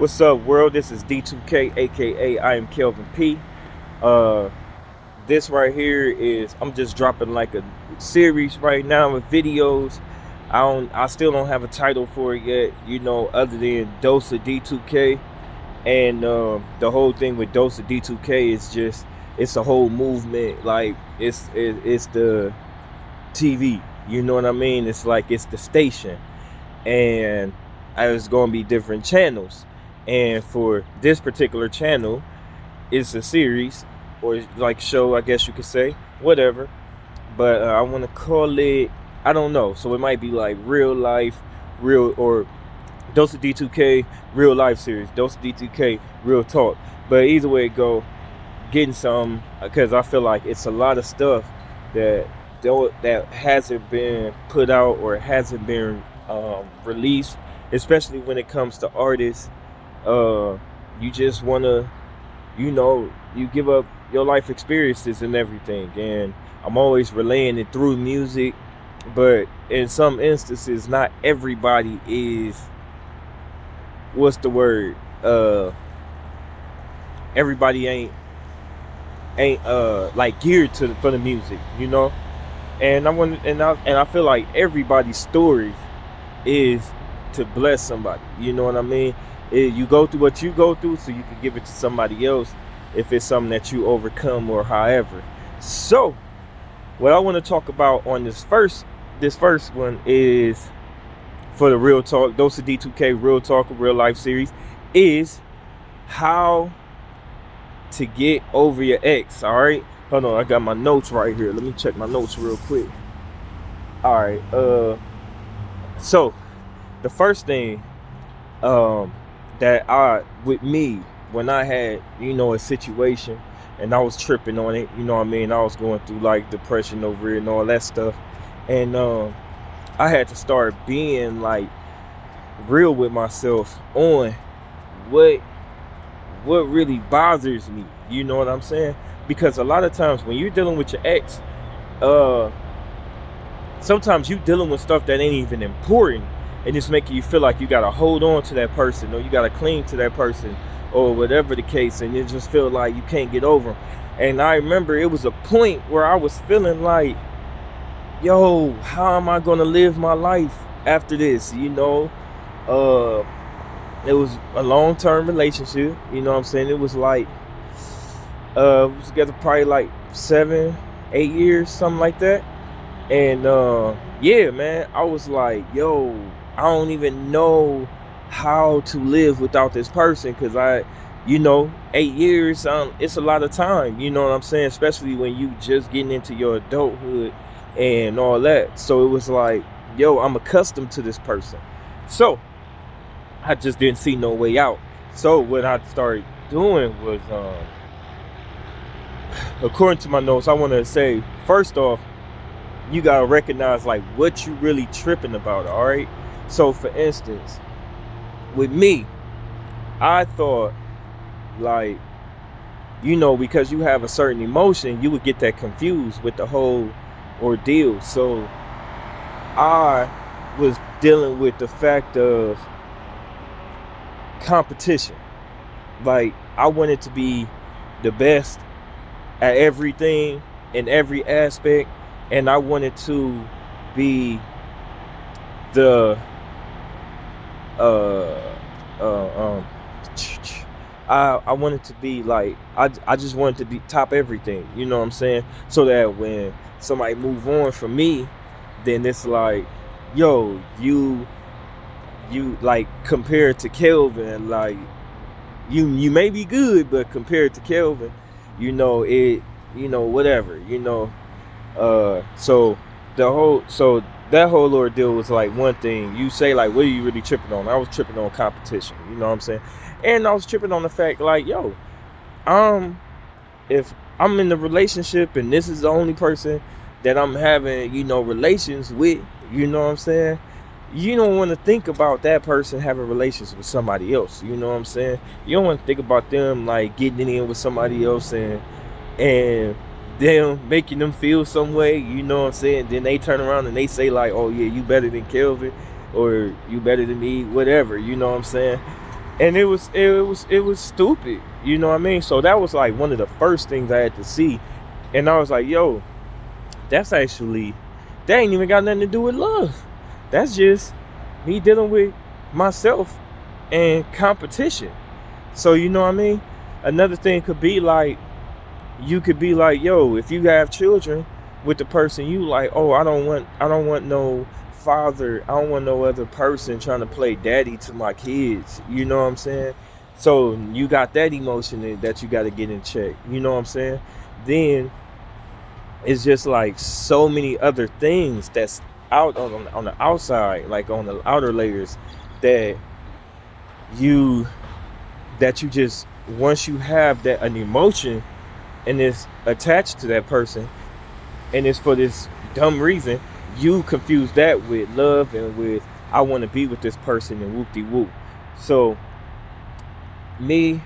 What's up, world? This is D2k, aka I am Kelvin P. This right here is I'm just dropping like a series right now with videos. I still don't have a title for it yet, other than Dose of D2k. And the whole thing with Dose of D2k is just it's a whole movement. Like it's the TV. You know what I mean? It's like it's the station, and it's gonna be different channels. And for this particular channel, it's a series or like show, I guess you could say, whatever. But I want to call it, I don't know. So it might be like real life, or Dose of D2k real life series, Dose of D2k real talk. But either way it go, getting some, because I feel like it's a lot of stuff that hasn't been put out or hasn't been released, especially when it comes to artists. You just want to, you give up your life experiences and everything, and I'm always relaying it through music. But in some instances, not everybody is, what's the word, everybody ain't like geared for the music, and I feel like everybody's story is to bless somebody, you know what I mean? You go through what you go through so you can give it to somebody else if it's something that you overcome or however. So what I want to talk about on this first one is, for the real talk, Dose of D2k real talk, real life series, is how to get over your ex. All right, hold on, I got my notes right here. Let me check my notes real quick. All right, so the first thing that with me, when I had, a situation and I was tripping on it, I was going through like depression over it and all that stuff. And I had to start being like real with myself on what really bothers me. You know what I'm saying? Because a lot of times when you're dealing with your ex, sometimes you're dealing with stuff that ain't even important, and it's making you feel like you gotta hold on to that person, or you gotta cling to that person, or whatever the case, and you just feel like you can't get over them. And I remember it was a point where I was feeling like, yo, how am I gonna live my life after this? It was a long-term relationship, you know what I'm saying? It was like we was together probably like 7-8 years, something like that. And yeah, man, I was like, yo, I don't even know how to live without this person, because 8 years, it's a lot of time, you know what I'm saying, especially when you just getting into your adulthood and all that. So it was like, yo, I'm accustomed to this person, so I just didn't see no way out. So what I started doing was, according to my notes, I want to say, first off, you gotta recognize like what you really tripping about. All right, so for instance, with me, I thought like, because you have a certain emotion, you would get that confused with the whole ordeal. So I was dealing with the fact of competition. Like, I wanted to be the best at everything in every aspect, and I wanted to be the I wanted to be like, I just wanted to be top everything, you know what I'm saying? So that when somebody move on from me, then it's like, yo, you like, compared to Kelvin, like you may be good, but compared to Kelvin, whatever, so that whole ordeal was like one thing. You say like, what are you really tripping on? I was tripping on competition, you know what I'm saying? And I was tripping on the fact like, yo, if I'm in the relationship and this is the only person that I'm having, relations with, you know what I'm saying? You don't want to think about that person having relations with somebody else, you know what I'm saying? You don't want to think about them like getting in with somebody else and them making them feel some way, you know what I'm saying? Then they turn around and they say like, oh yeah, you better than Kelvin, or you better than me, whatever, you know what I'm saying? And it was stupid, you know what I mean? So that was like one of the first things I had to see. And I was like, yo, that ain't even got nothing to do with love. That's just me dealing with myself and competition. So you know what I mean? Another thing could be like, you could be like, yo, if you have children with the person you like, oh, I don't want no father, I don't want no other person trying to play daddy to my kids. You know what I'm saying? So you got that emotion that you got to get in check. You know what I'm saying? Then it's just like so many other things that's out on the outside, like on the outer layers, that you just, once you have that an emotion and it's attached to that person, and it's for this dumb reason, you confuse that with love and with I want to be with this person and whoop-de-whoop. So me,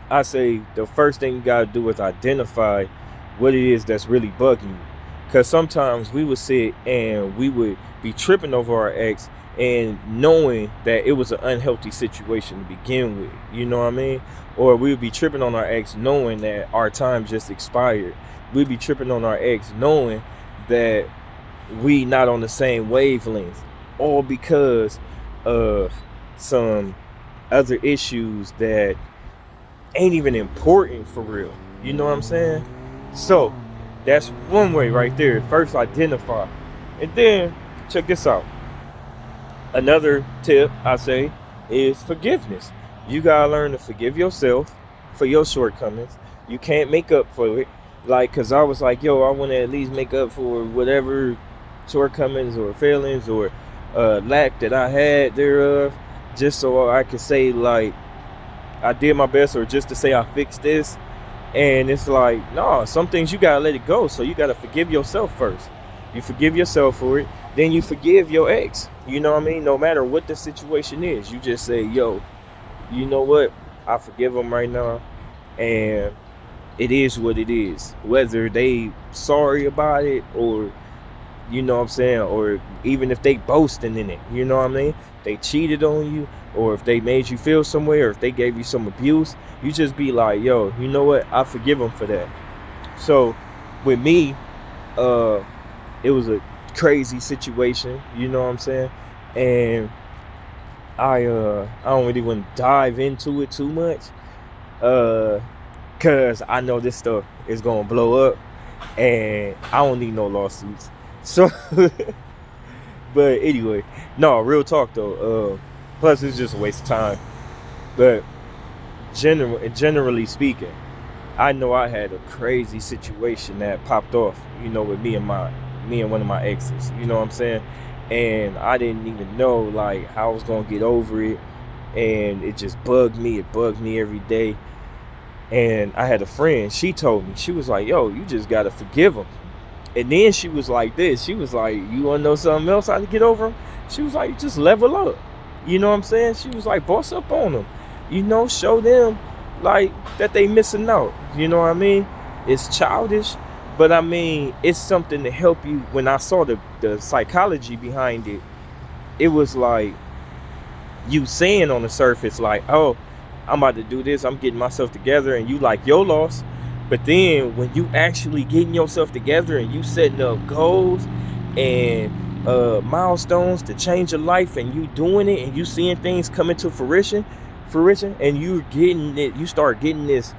I say the first thing you gotta do is identify what it is that's really bugging you. Because sometimes we would sit and we would be tripping over our ex and knowing that it was an unhealthy situation to begin with, you know what I mean? Or we would be tripping on our ex knowing that our time just expired. We'd be tripping on our ex knowing that we not on the same wavelength, all because of some other issues that ain't even important for real. You know what I'm saying? So that's one way right there. First, identify. And then check this out. Another tip I say is forgiveness. You gotta learn to forgive yourself for your shortcomings. You can't make up for it. Like, cause I was like, yo, I want to at least make up for whatever shortcomings or failings or lack that I had thereof, just so I could say like I did my best, or just to say I fixed this. And it's like, no, some things you gotta let it go. So you gotta forgive yourself first. You forgive yourself for it, then you forgive your ex. You know what I mean? No matter what the situation is, you just say, yo, you know what? I forgive them right now, and it is what it is. Whether they sorry about it, or you know what I'm saying, or even if they boasting in it, you know what I mean? They cheated on you, or if they made you feel some way, or if they gave you some abuse, you just be like, yo, you know what? I forgive them for that. So with me, it was a crazy situation, you know what I'm saying? And I don't really want to dive into it too much, cause I know this stuff is gonna blow up, and I don't need no lawsuits. So, but anyway, no, real talk though. Plus, it's just a waste of time. But generally speaking, I know I had a crazy situation that popped off, you know, with me and one of my exes. You know what I'm saying? And I didn't even know like how I was gonna get over it, and it just bugged me. It bugged me every day. And I had a friend. She told me, she was like, "Yo, you just gotta forgive him." And then she was like this. She was like, "You wanna know something else how to get over him?" She was like, "Just level up." You know what I'm saying? She was like, "Boss up on them. You know, show them like that they missing out." You know what I mean? It's childish, but I mean, it's something to help you. When I saw the psychology behind it, it was like you saying on the surface, like, "Oh, I'm about to do this. I'm getting myself together," and you like your loss. But then when you actually getting yourself together and you setting up goals and milestones to change your life, and you doing it, and you seeing things coming to fruition, and you're getting it, you start getting this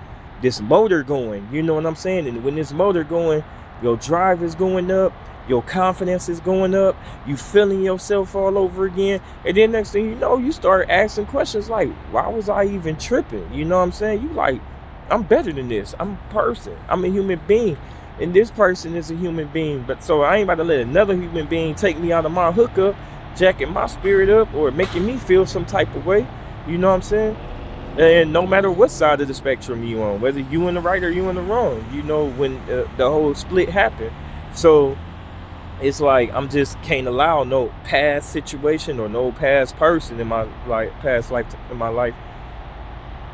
motor going. You know what I'm saying? And when this motor going, your drive is going up, your confidence is going up, you feeling yourself all over again. And then next thing you know, you start asking questions like, why was I even tripping? You know what I'm saying? You like, I'm better than this. I'm a person. I'm a human being. And this person is a human being. But so I ain't about to let another human being take me out of my hookup, jacking my spirit up, or making me feel some type of way. You know what I'm saying? And no matter what side of the spectrum you on, whether you in the right or you in the wrong, you know, when the whole split happened. So it's like, I'm just can't allow no past situation or no past person in my past life in my life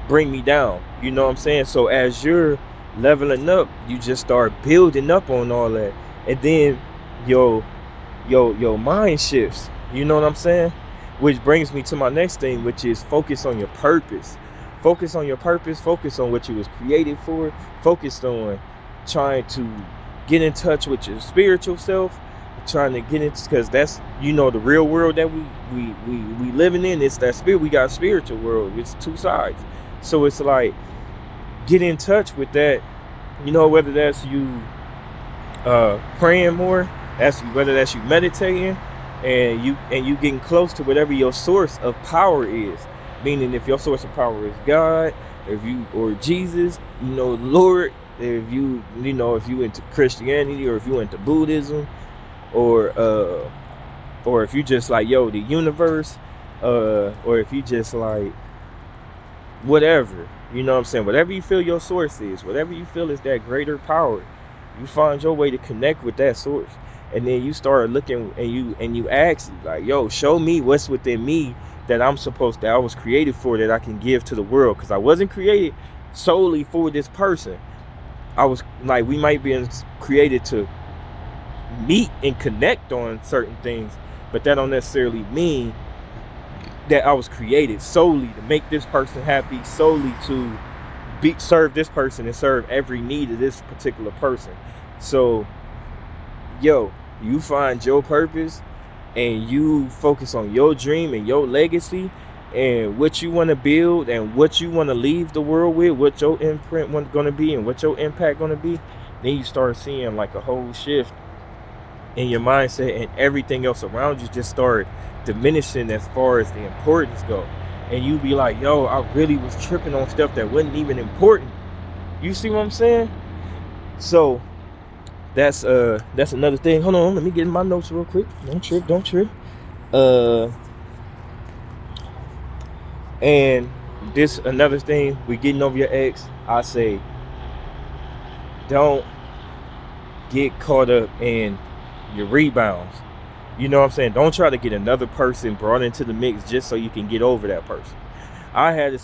bring me down. You know what I'm saying? So as you're leveling up, you just start building up on all that, and then your mind shifts. You know what I'm saying? which brings me to my next thing, which is focus on your purpose. Focus on your purpose. Focus on what you was created for. Focus on trying to get in touch with your spiritual self, trying to get into, because that's, you know, the real world that we living in. It's that spirit. We got a spiritual world. It's two sides. So it's like, get in touch with that, you know, whether that's you praying more, whether that's you meditating, and you getting close to whatever your source of power is. Meaning, if your source of power is God, or Jesus, you know, Lord, if you into Christianity, or if you into Buddhism, or if you just like, yo, the universe, or if you just like whatever, you know what I'm saying, whatever you feel your source is, whatever you feel is that greater power, you find your way to connect with that source. And then you start looking, and you ask, like, yo, show me what's within me that I was created for, that I can give to the world. Because I wasn't created solely for this person. I was like, we might be created to meet and connect on certain things, but that don't necessarily mean that I was created solely to make this person happy, solely to serve this person and serve every need of this particular person. So, yo, you find your purpose, and you focus on your dream and your legacy, and what you want to build, and what you want to leave the world with, what your imprint going to be, and what your impact going to be. Then you start seeing like a whole shift in your mindset, and everything else around you just start diminishing as far as the importance go. And you be like, yo, I really was tripping on stuff that wasn't even important. You see what I'm saying? So that's another thing. Hold on, let me get in my notes real quick. Don't trip. And this another thing, we getting over your ex. I say, don't get caught up in your rebounds. You know what I'm saying? Don't try to get another person brought into the mix just so you can get over that person. I had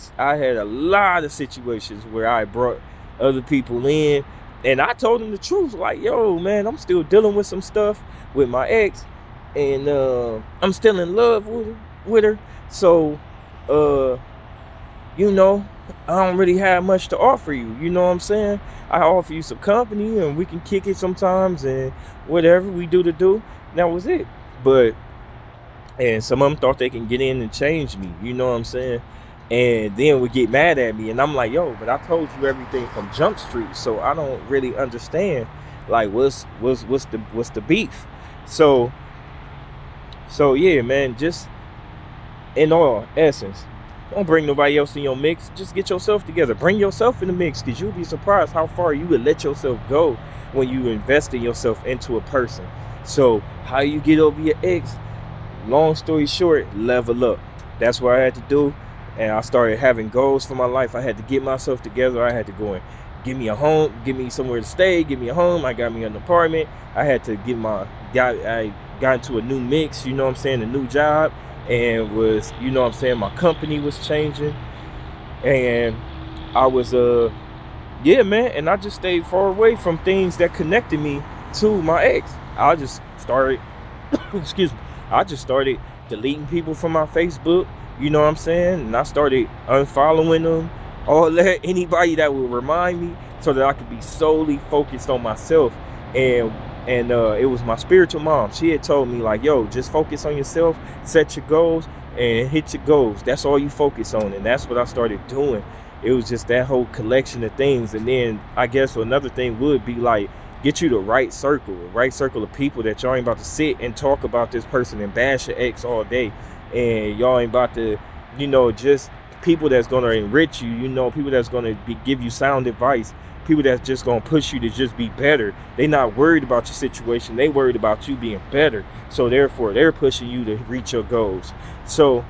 a lot of situations where I brought other people in, and I told them the truth, like, yo, man, I'm still dealing with some stuff with my ex, and I'm still in love with her. So, you know, I don't really have much to offer you. You know what I'm saying? I offer you some company, and we can kick it sometimes, and whatever we do. That was it. And some of them thought they can get in and change me. You know what I'm saying? And then would get mad at me, and I'm like, yo, but I told you everything from Jump Street, so I don't really understand, like, what's the beef. So yeah, man, just in all essence, don't bring nobody else in your mix. Just get yourself together. Bring yourself in the mix, because you'll be surprised how far you would let yourself go when you invest in yourself into a person. So how you get over your ex? Long story short, level up. That's what I had to do. And I started having goals for my life. I had to get myself together. I had to go and give me a home, give me somewhere to stay, give me a home. I got me an apartment. I had to I got into a new mix, you know what I'm saying, a new job, and was, you know what I'm saying, my company was changing. And I was, yeah, man, and I just stayed far away from things that connected me to my ex. I just started, I just started deleting people from my Facebook. You know what I'm saying? And I started unfollowing them, all that, anybody that would remind me, so that I could be solely focused on myself. And it was my spiritual mom. She had told me, like, yo, just focus on yourself, set your goals, and hit your goals. That's all you focus on. And that's what I started doing. It was just that whole collection of things. And then I guess another thing would be, like, get you the right circle of people that y'all ain't about to sit and talk about this person and bash your ex all day. And y'all ain't about to, you know, just people that's going to enrich you, you know, people that's going to give you sound advice, people that's just going to push you to just be better. They not worried about your situation. They worried about you being better. So therefore, they're pushing you to reach your goals. So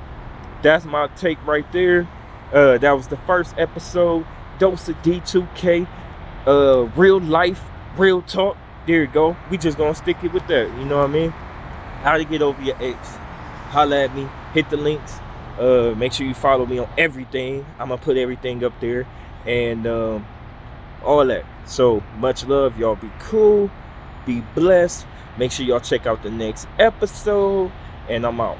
that's my take right there. That was the first episode, Dose of D2k, real life, real talk. There you go. We just going to stick it with that. You know what I mean? How to get over your ex. Holla at me, hit the links, make sure you follow me on everything. I'm gonna put everything up there, and all that. So much love, y'all. Be cool, be blessed. Make sure y'all check out the next episode, and I'm out.